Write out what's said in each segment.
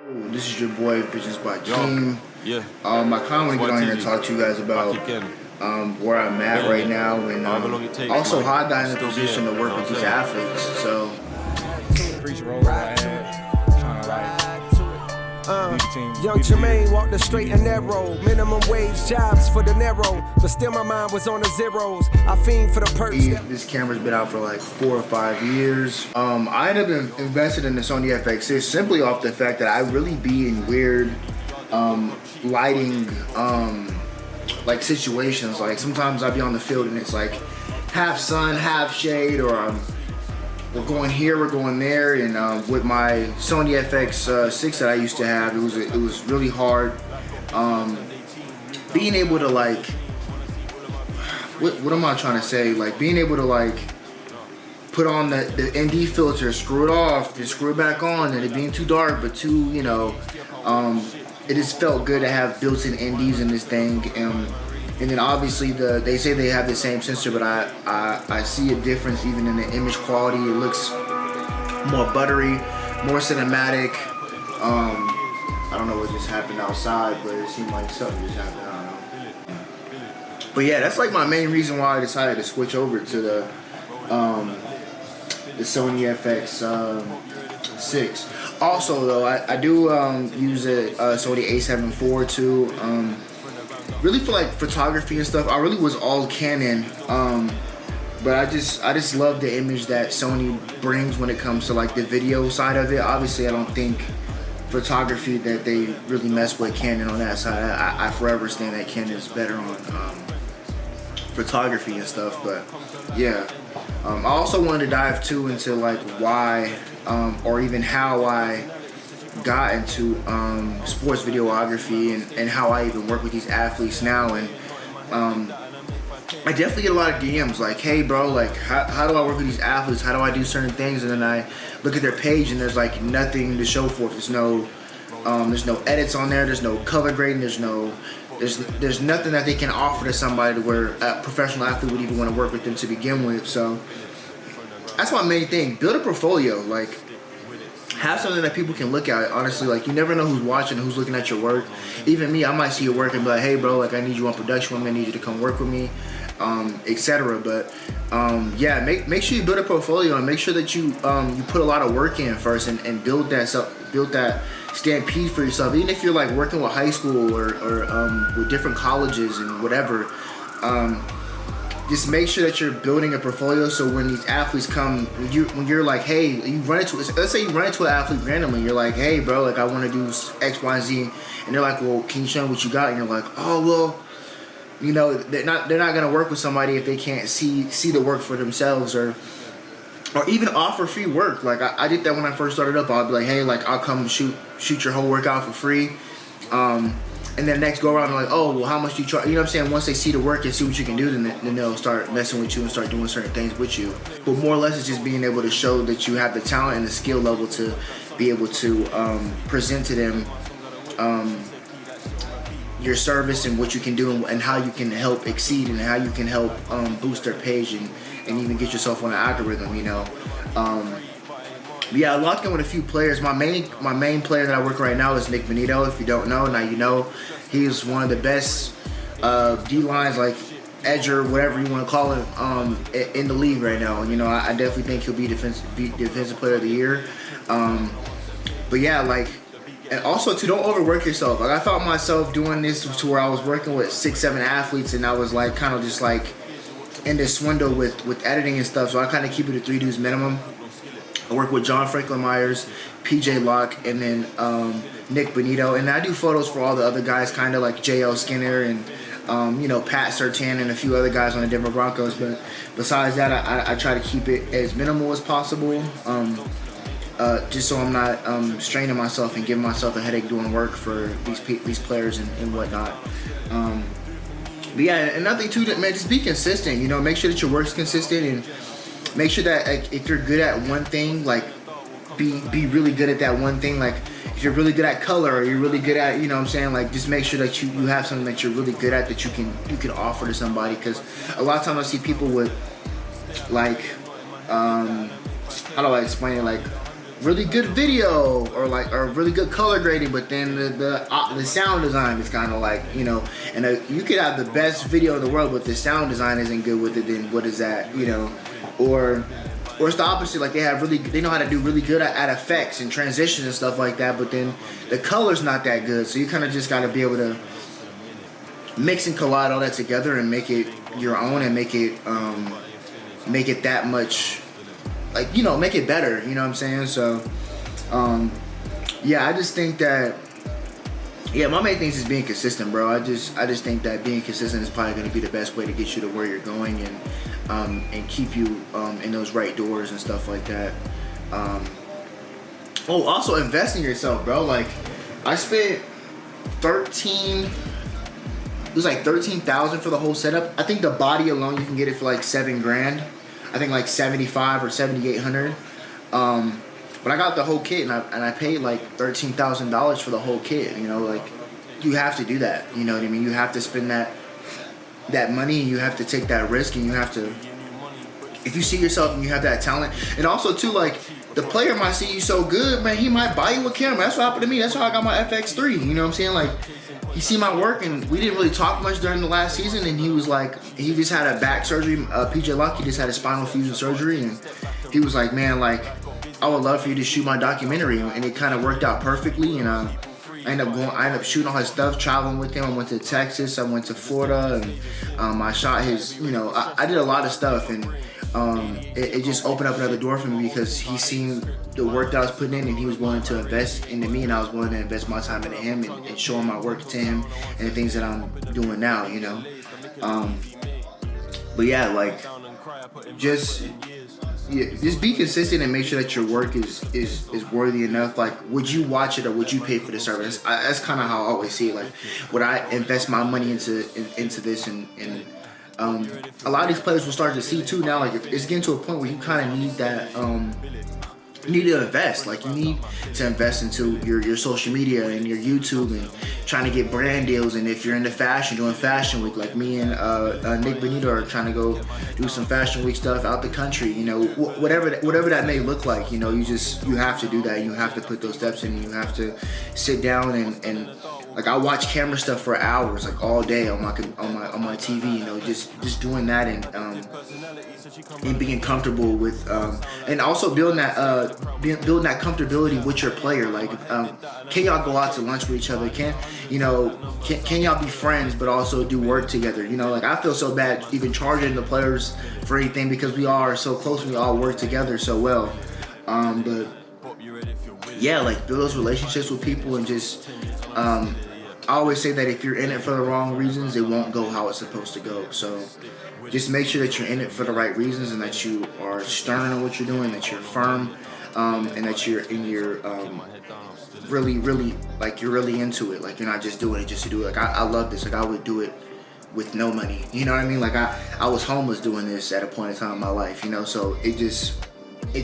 This is your boy, Visions by King. Yeah. I kind of want to get on here and talk to you guys about where I'm at right now, and also how I got in a position to work with these athletes. So, Young Jermaine walked the straight and narrow. Minimum wage jobs for the narrow, but still my mind was on the zeros. I fiend for the perks. This camera's been out for like 4 or 5 years. I ended up invested in the Sony FX6 simply off the fact that I really be in weird lighting like situations. Like sometimes I'll be on the field and it's like half sun, half shade, or we're going here, we're going there, and with my Sony FX6 that I used to have, it was really hard being able to like, what am I trying to say? Like being able to like put on the ND filter, screw it off, then screw it back on, and it being too dark, but too, you know, it just felt good to have built-in NDs in this thing. And then obviously they say they have the same sensor, but I see a difference even in the image quality. It looks more buttery, more cinematic. I don't know what just happened outside, but it seemed like something just happened. I don't know. But yeah, that's like my main reason why I decided to switch over to the Sony FX6. Also though, I do use a Sony A7 IV too. Really for like photography and stuff, I really was all Canon, but I just love the image that Sony brings when it comes to like the video side of it. Obviously, I don't think photography that they really mess with Canon on that side. I forever stand that Canon is better on photography and stuff. But yeah, I also wanted to dive too into like why or even how I got into sports videography and how I even work with these athletes now. And I definitely get a lot of DMs like, hey bro, like how do I work with these athletes, how do I do certain things? And then I look at their page and there's like nothing to show for it. There's no edits on there, there's no color grading, there's nothing that they can offer to somebody to where a professional athlete would even want to work with them to begin with. So that's my main thing. Build a portfolio, like have something that people can look at. Honestly, like you never know who's watching, who's looking at your work. Even me, I might see your work and be like, hey bro, like I need you on production, I'm gonna need you to come work with me, etc. But yeah, make sure you build a portfolio and make sure that you put a lot of work in first and build that stampede for yourself. Even if you're like working with high school or with different colleges and whatever, just make sure that you're building a portfolio so when these athletes come, when you're like, hey, let's say you run into an athlete randomly, you're like, hey bro, like I want to do X, Y, and Z, and they're like, well, can you show me what you got? And you're like, oh well, you know, they're not gonna work with somebody if they can't see the work for themselves, or even offer free work. Like I did that when I first started up. I'd be like, hey, like I'll come shoot your whole workout for free. And then next go around, they're like, oh, well, how much do you charge? You know what I'm saying? Once they see the work and see what you can do, then they'll start messing with you and start doing certain things with you. But more or less, it's just being able to show that you have the talent and the skill level to be able to present to them your service and what you can do and how you can help exceed and how you can help boost their page and even get yourself on an algorithm, you know. Yeah, I locked in with a few players. My main player that I work right now is Nick Benito. If you don't know, now you know. He's one of the best D-lines, like edger, whatever you want to call him, in the league right now. You know, I definitely think he'll be defensive player of the year. But yeah, like, and also to don't overwork yourself. Like I found myself doing this to where I was working with 6-7 athletes, and I was like kind of just like in this swindle with editing and stuff. So I kind of keep it at 3 dudes minimum. I work with John Franklin Myers, PJ Locke, and then Nick Benito. And I do photos for all the other guys, kind of like JL Skinner and, you know, Pat Surtain and a few other guys on the Denver Broncos. But besides that, I try to keep it as minimal as possible, just so I'm not straining myself and giving myself a headache doing work for these players and whatnot. But yeah, and nothing too, man, just be consistent. You know, make sure that your work's consistent and make sure that like, if you're good at one thing, like be really good at that one thing. Like if you're really good at color or you're really good at, you know what I'm saying, like just make sure that you have something that you're really good at that you can offer to somebody. Because a lot of times I see people with like how do I explain it, like really good video or really good color grading, but then the sound design is kind of like, you know, and you could have the best video in the world, but the sound design isn't good with it. Then what is that, you know? Or it's the opposite. Like they know how to do really good at effects and transitions and stuff like that, but then the color's not that good. So you kind of just got to be able to mix and collide all that together and make it your own and make it that much, like, you know, make it better. You know what I'm saying? So, yeah, I just think that, yeah, my main thing is being consistent, bro. I just think that being consistent is probably going to be the best way to get you to where you're going and keep you in those right doors and stuff like that. Also invest in yourself, bro. Like, I spent it was like $13,000 for the whole setup. I think the body alone, you can get it for like $7,000. I think like 7,500 or 7,800. But I got the whole kit, and I paid like $13,000 for the whole kit. You know, like, you have to do that. You know what I mean? You have to spend that money, and you have to take that risk, and you have to, if you see yourself and you have that talent, and also too, like, the player might see you so good, man, he might buy you a camera. That's what happened to me. That's how I got my FX3. You know what I'm saying? Like, he see my work, and we didn't really talk much during the last season, and he was like, he just had a back surgery. PJ Lucky just had a spinal fusion surgery, and he was like, man, like, I would love for you to shoot my documentary, and it kind of worked out perfectly. And I ended up shooting all his stuff, traveling with him. I went to Texas, I went to Florida, and I shot his, you know, I did a lot of stuff, and it just opened up another door for me because he seen the work that I was putting in, and he was willing to invest into me, and I was willing to invest my time into him and showing my work to him and the things that I'm doing now, you know. But yeah, like, just be consistent and make sure that your work is worthy enough. Like, would you watch it or would you pay for the service? That's kind of how I always see it. Like, would I invest my money into this? And a lot of these players will start to see too now. Like, it's getting to a point where you kind of need that. You need to invest. Like, you need to invest into your social media and your YouTube and trying to get brand deals. And if you're into fashion, doing fashion week, like me and Nick Benito are trying to go do some fashion week stuff out the country. You know, whatever that may look like. You know, you have to do that. You have to put those steps in. You have to sit down and like, I watch camera stuff for hours, like all day on my TV. You know, just doing that and being comfortable with and also building that comfortability with your player. Like, can y'all go out to lunch with each other? Can y'all be friends but also do work together? You know, like, I feel so bad even charging the players for anything because we all are so close and we all work together so well. But yeah, like, build those relationships with people and just I always say that if you're in it for the wrong reasons, it won't go how it's supposed to go. So just make sure that you're in it for the right reasons and that you are stern in what you're doing, that you're firm, and that you're in your really, like, you're really into it. Like, you're not just doing it just to do it. Like, I love this. Like, I would do it with no money. You know what I mean? Like, I was homeless doing this at a point in time in my life, you know? So it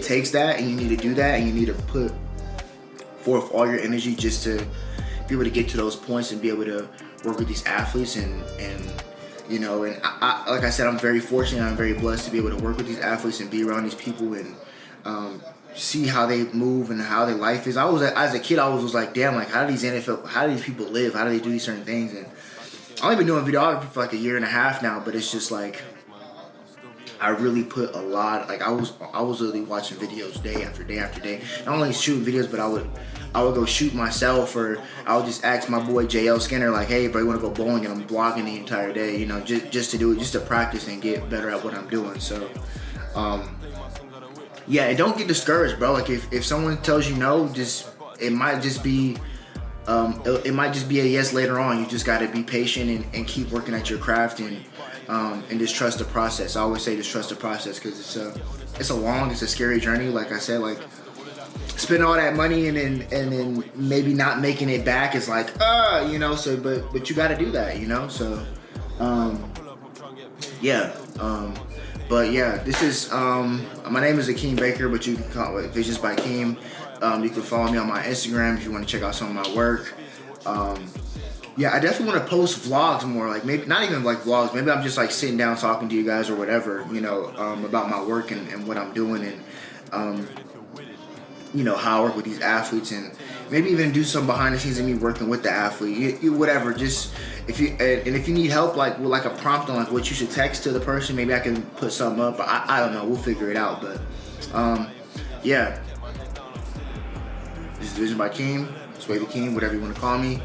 takes that, and you need to do that, and you need to put forth all your energy just to be able to get to those points and be able to work with these athletes and you know, and I like I said, I'm very fortunate, I'm very blessed to be able to work with these athletes and be around these people and see how they move and how their life is. As a kid, I was like, damn, like, how do these people live? How do they do these certain things? And I've only been doing videography for like a year and a half now, but it's just like, I really put a lot, like, I was literally watching videos day after day after day. Not only shooting videos, but I would go shoot myself, or I would just ask my boy JL Skinner, like, hey, bro, you want to go bowling? And I'm vlogging the entire day, you know, just to do it, just to practice and get better at what I'm doing. So, yeah, and don't get discouraged, bro. Like, if someone tells you no, it might just be a yes later on. You just got to be patient and keep working at your craft and just trust the process. I always say just trust the process because it's a scary journey. Like I said, like, spend all that money and then maybe not making it back is like, you know. So, but you got to do that, you know. So, yeah. But yeah, this is my name is Akeem Baker, but you can call it Visions by Akeem. You can follow me on my Instagram if you want to check out some of my work. Yeah, I definitely want to post vlogs more, like, maybe not even like vlogs, maybe I'm just like sitting down talking to you guys or whatever, you know, about my work and what I'm doing, and you know, how I work with these athletes, and maybe even do some behind the scenes of me working with the athlete. You whatever. Just if you need help, like with like a prompt on like what you should text to the person, maybe I can put something up. I don't know. We'll figure it out. But yeah. This is Vision by Keem, Sway the Keem, whatever you want to call me.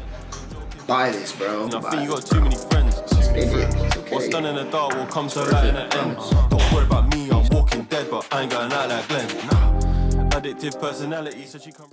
Buy this, bro. I think you got too many friends. What's done in the dark will come to light in the end. Don't worry about me, I'm walking dead, but I ain't going out like Glenn. Addictive personality, so she come.